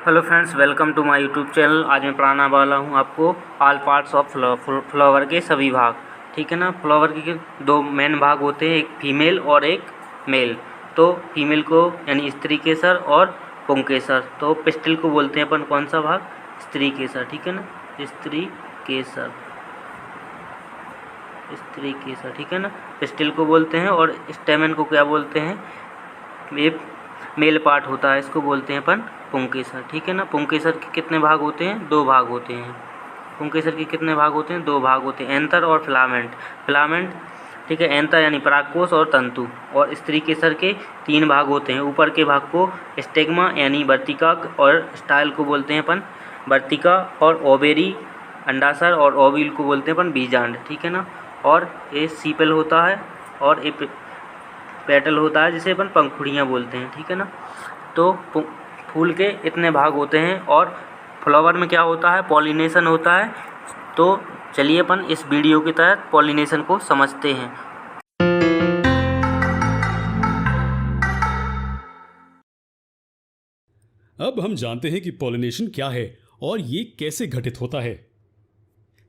Hello friends, welcome to my YouTube channel. आज मैं पढ़ाने वाला हूँ आपको ऑल पार्ट्स ऑफ फ्लावर के सभी भाग। ठीक है ना। फ्लावर के दो मेन भाग होते हैं, एक फीमेल और एक मेल। तो फीमेल को यानी स्त्री केसर और पुंकेसर। तो पिस्टिल को बोलते हैं अपन कौन सा भाग? स्त्री केसर। ठीक है ना, स्त्री केसर, स्त्री केसर। ठीक है ना, पिस्टिल को बोलते हैं। और स्टेमन को क्या बोलते हैं? ये मेल पार्ट होता है, इसको बोलते हैं अपन पुंकेसर। ठीक है ना। पुंकेसर के कितने भाग होते हैं? दो भाग होते हैं। पुंकेसर के कितने भाग होते हैं? दो भाग होते हैं, एंथर और फिलामेंट। फिलामेंट, ठीक है। एंथर यानी परागकोश और तंतु। और स्त्री केसर के तीन भाग होते हैं। ऊपर के भाग को स्टेग्मा यानी वर्तिका और स्टाइल को बोलते हैं अपन वर्तिका। और ओवेरी अंडाशय और ओव्यूल को बोलते हैं अपन बीजांड। ठीक है ना। और ये सीपेल होता है और ये पेटल होता है, जिसे अपन पंखुड़ियाँ बोलते हैं। ठीक है ना। तो फूल के इतने भाग होते हैं। और फ्लावर में क्या होता है? पॉलिनेशन होता है। तो चलिए अपन इस वीडियो के तहत पॉलिनेशन को समझते हैं। अब हम जानते हैं कि पॉलिनेशन क्या है और ये कैसे घटित होता है।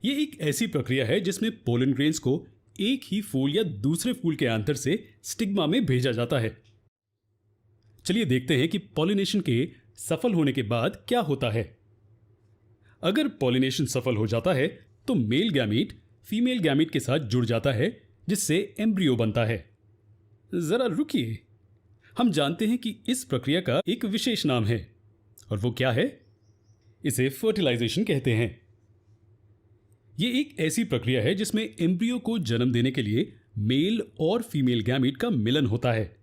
ये एक ऐसी प्रक्रिया है जिसमें पोलन ग्रेन्स को एक ही फूल या दूसरे फूल के आंतर से स्टिग्मा में भेजा जाता है। चलिए देखते हैं कि पॉलिनेशन के सफल होने के बाद क्या होता है। अगर पॉलिनेशन सफल हो जाता है तो मेल गैमीट फीमेल गैमीट के साथ जुड़ जाता है, जिससे एम्ब्रियो बनता है। जरा रुकिए, हम जानते हैं कि इस प्रक्रिया का एक विशेष नाम है, और वो क्या है? इसे फर्टिलाइजेशन कहते हैं। ये एक ऐसी प्रक्रिया है जिसमें एम्ब्रियो को जन्म देने के लिए मेल और फीमेल गैमीट का मिलन होता है।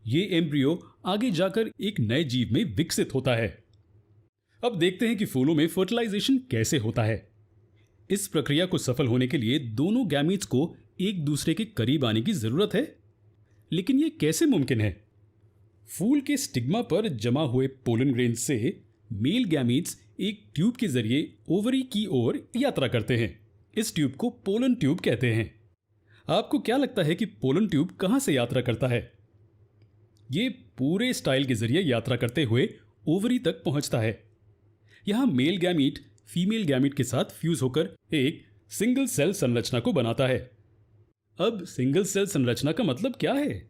ये एम्ब्रियो आगे जाकर एक नए जीव में विकसित होता है। अब देखते हैं कि फूलों में फर्टिलाइजेशन कैसे होता है। इस प्रक्रिया को सफल होने के लिए दोनों गैमीट्स को एक दूसरे के करीब आने की जरूरत है। लेकिन यह कैसे मुमकिन है? फूल के स्टिग्मा पर जमा हुए पोलन ग्रेन्स से मेल गैमीट्स एक ट्यूब के जरिए ओवरी की ओर यात्रा करते हैं। इस ट्यूब को पोलन ट्यूब कहते हैं। आपको क्या लगता है कि पोलन ट्यूब कहां से यात्रा करता है? ये पूरे स्टाइल के जरिए यात्रा करते हुए ओवरी तक पहुंचता है। यहां मेल गैमीट फीमेल गैमीट के साथ फ्यूज होकर एक सिंगल सेल संरचना को बनाता है। अब सिंगल सेल संरचना का मतलब क्या है?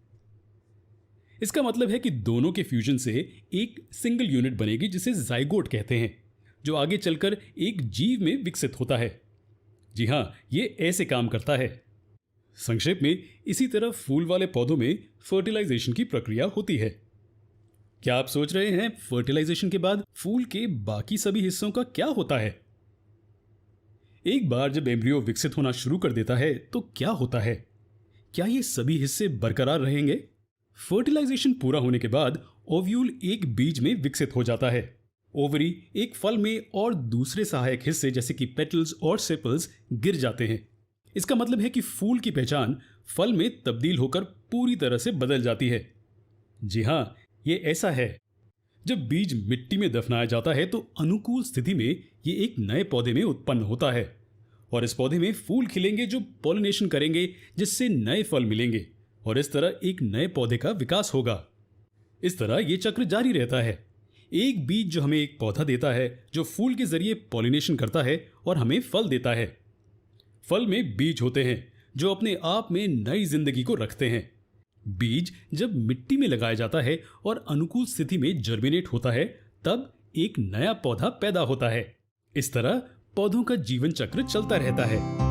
इसका मतलब है कि दोनों के फ्यूजन से एक सिंगल यूनिट बनेगी, जिसे जाइगोट कहते हैं, जो आगे चलकर एक जीव में विकसित होता है। जी हां, ये ऐसे काम करता है। संक्षेप में, इसी तरह फूल वाले पौधों में फर्टिलाइजेशन की प्रक्रिया होती है। क्या आप सोच रहे हैं फर्टिलाइजेशन के बाद फूल के बाकी सभी हिस्सों का क्या होता है? एक बार जब एम्ब्रियो विकसित होना शुरू कर देता है तो क्या होता है? क्या ये सभी हिस्से बरकरार रहेंगे? फर्टिलाइजेशन पूरा होने के बाद ओव्यूल एक बीज में विकसित हो जाता है। ओवरी एक फल में और दूसरे सहायक हिस्से जैसे कि पेटल्स और सेपल्स गिर जाते हैं। इसका मतलब है कि फूल की पहचान फल में तब्दील होकर पूरी तरह से बदल जाती है। जी हां, ये ऐसा है। जब बीज मिट्टी में दफनाया जाता है तो अनुकूल स्थिति में ये एक नए पौधे में उत्पन्न होता है, और इस पौधे में फूल खिलेंगे जो पॉलिनेशन करेंगे, जिससे नए फल मिलेंगे, और इस तरह एक नए पौधे का विकास होगा। इस तरह ये चक्र जारी रहता है। एक बीज जो हमें एक पौधा देता है, जो फूल के जरिए पॉलिनेशन करता है और हमें फल देता है। फल में बीज होते हैं जो अपने आप में नई जिंदगी को रखते हैं। बीज जब मिट्टी में लगाया जाता है और अनुकूल स्थिति में जर्मिनेट होता है, तब एक नया पौधा पैदा होता है। इस तरह पौधों का जीवन चक्र चलता रहता है।